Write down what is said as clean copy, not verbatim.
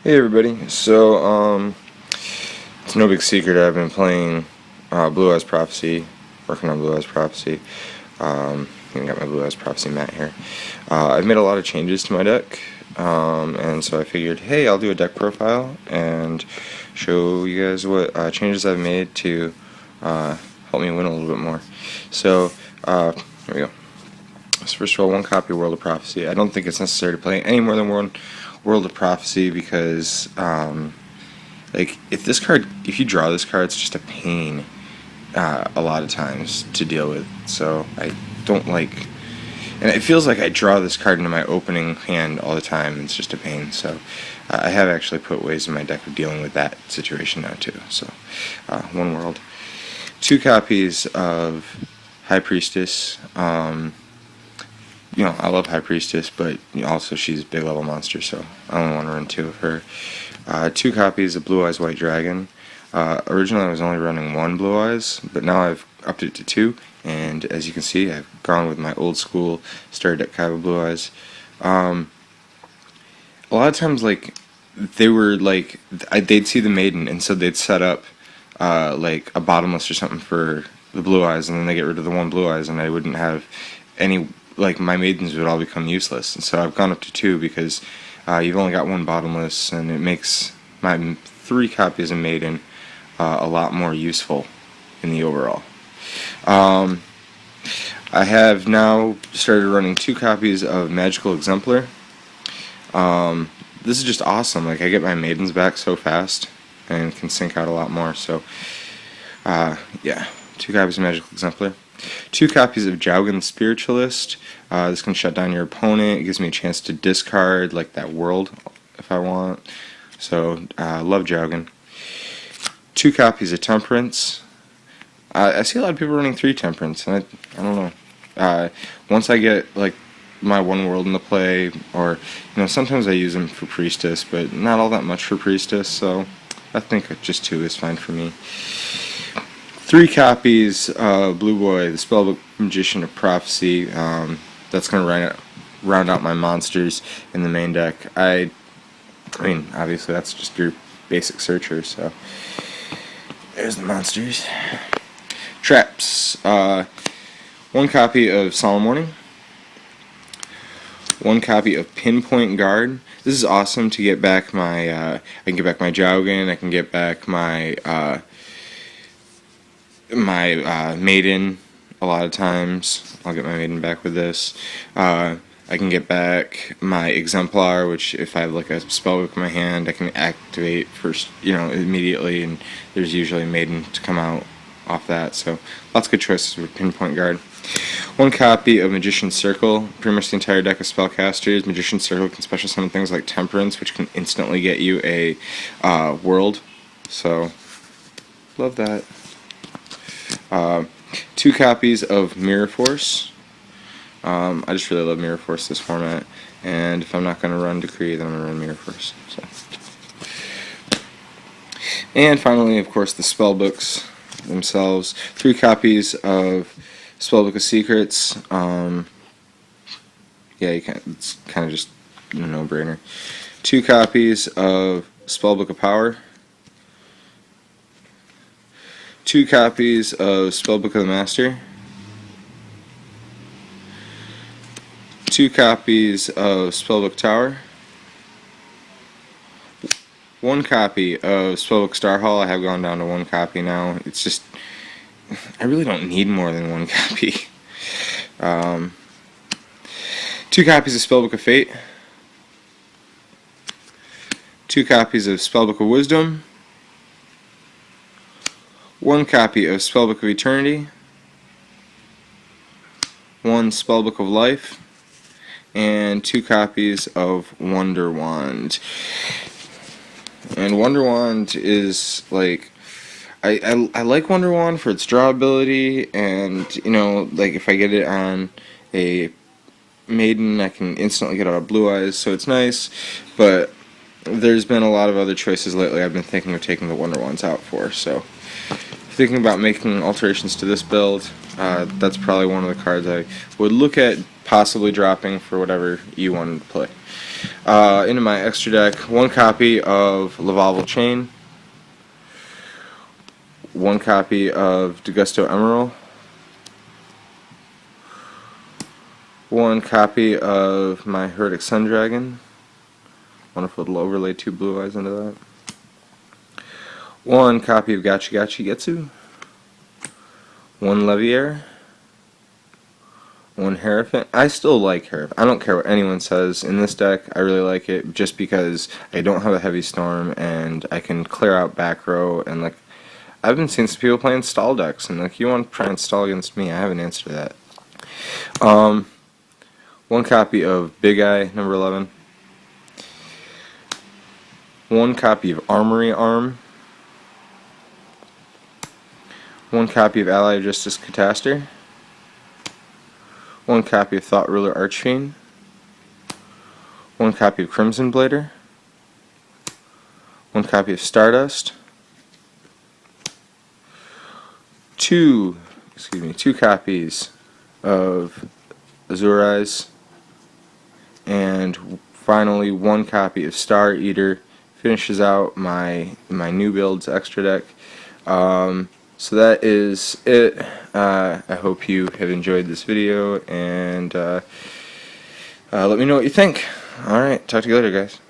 Hey everybody, so it's no big secret I've been playing Blue Eyes Prophecy, working on Blue Eyes Prophecy. Even got my Blue Eyes Prophecy mat here. I've made a lot of changes to my deck, and so I figured, hey, I'll do a deck profile and show you guys what changes I've made to help me win a little bit more. So, here we go. So first of all, one copy of World of Prophecy. I don't think it's necessary to play any more than one World of Prophecy because, like, if you draw this card, it's just a pain a lot of times to deal with. So I don't like, and it feels like I draw this card into my opening hand all the time. It's just a pain. So I have actually put ways in my deck of dealing with that situation now too. So one world, two copies of High Priestess. I love High Priestess, but also she's a big level monster, so I only want to run two of her. Two copies of Blue Eyes White Dragon. Originally I was only running one Blue Eyes, but now I've upped it to two, and as you can see, I've gone with my old school starter deck Kaiba Blue Eyes. A lot of times, like, they'd see the Maiden, and so they'd set up, like, a bottomless or something for the Blue Eyes, and then they get rid of the one Blue Eyes, and I wouldn't have any, like, my Maidens would all become useless. And so I've gone up to two because you've only got one bottomless, and it makes my three copies of Maiden a lot more useful in the overall. I have now started running two copies of Magical Exemplar. This is just awesome. Like, I get my Maidens back so fast and can sync out a lot more. So, yeah, two copies of Magical Exemplar. Two copies of Jowgen the Spiritualist. This can shut down your opponent. It gives me a chance to discard, like, that world if I want. So, love Jowgen. Two copies of Temperance. I see a lot of people running three Temperance, and I don't know. Once I get, like, my one world into play, or, sometimes I use them for Priestess, but not all that much for Priestess, so I think just two is fine for me. Three copies of Blue Boy, the Spellbook Magician of Prophecy. That's going to round out my monsters in the main deck. I mean, obviously that's just your basic searcher, so there's the monsters. Traps. One copy of Solemn Warning. One copy of Pinpoint Guard. This is awesome to get back my, I can get back my Jowgen, I can get back my, Maiden a lot of times. I'll get my Maiden back with this. I can get back my Exemplar, which if I have like a spellbook in my hand, I can activate first, immediately, and there's usually a Maiden to come out off that. So lots of good choices with Pinpoint Guard. One copy of Magician's Circle. Pretty much the entire deck of spellcasters. Magician's Circle can special summon things like Temperance, which can instantly get you a world. So love that. Two copies of Mirror Force. I just really love Mirror Force this format, and if I'm not going to run Decree, then I'm going to run Mirror Force. So. And finally, of course, the Spellbooks themselves. Three copies of Spellbook of Secrets. Yeah, you can. It's kind of just a no-brainer. Two copies of Spellbook of Power. Two copies of Spellbook of the Master. Two copies of Spellbook Tower. One copy of Spellbook Star Hall. I have gone down to one copy now. It's just, I really don't need more than one copy. Two copies of Spellbook of Fate. Two copies of Spellbook of Wisdom. One copy of Spellbook of Eternity. One Spellbook of Life. And two copies of Wonder Wand. And Wonder Wand is, like, I like Wonder Wand for its draw ability, and, like, if I get it on a Maiden, I can instantly get out of Blue Eyes, so it's nice, but there's been a lot of other choices lately I've been thinking of taking the Wonder Wands out for, so thinking about making alterations to this build, that's probably one of the cards I would look at possibly dropping for whatever you wanted to play. Into my extra deck, one copy of Lavalval Chain, one copy of Degusto Emerald, one copy of my Herdic Sun Dragon. Wonderful to overlay 2 Blue Eyes into that. One copy of Gachi Gachi Getsu, one Leviair, one Hierophant. I still like Hierophant. I don't care what anyone says. In this deck, I really like it just because I don't have a heavy storm and I can clear out back row. And like, I've been seeing some people playing stall decks, and like, you want to try and stall against me? I have an answer to that. One copy of Big Eye number 11. One copy of Armory Arm. One copy of Ally Justice Cataster. One copy of Thought Ruler Archfiend. One copy of Crimson Blader. One copy of Stardust. Two copies of Azure Eyes. And finally, one copy of Star Eater. Finishes out my new build's extra deck. So that is it. I hope you have enjoyed this video, and let me know what you think. Alright, talk to you later, guys.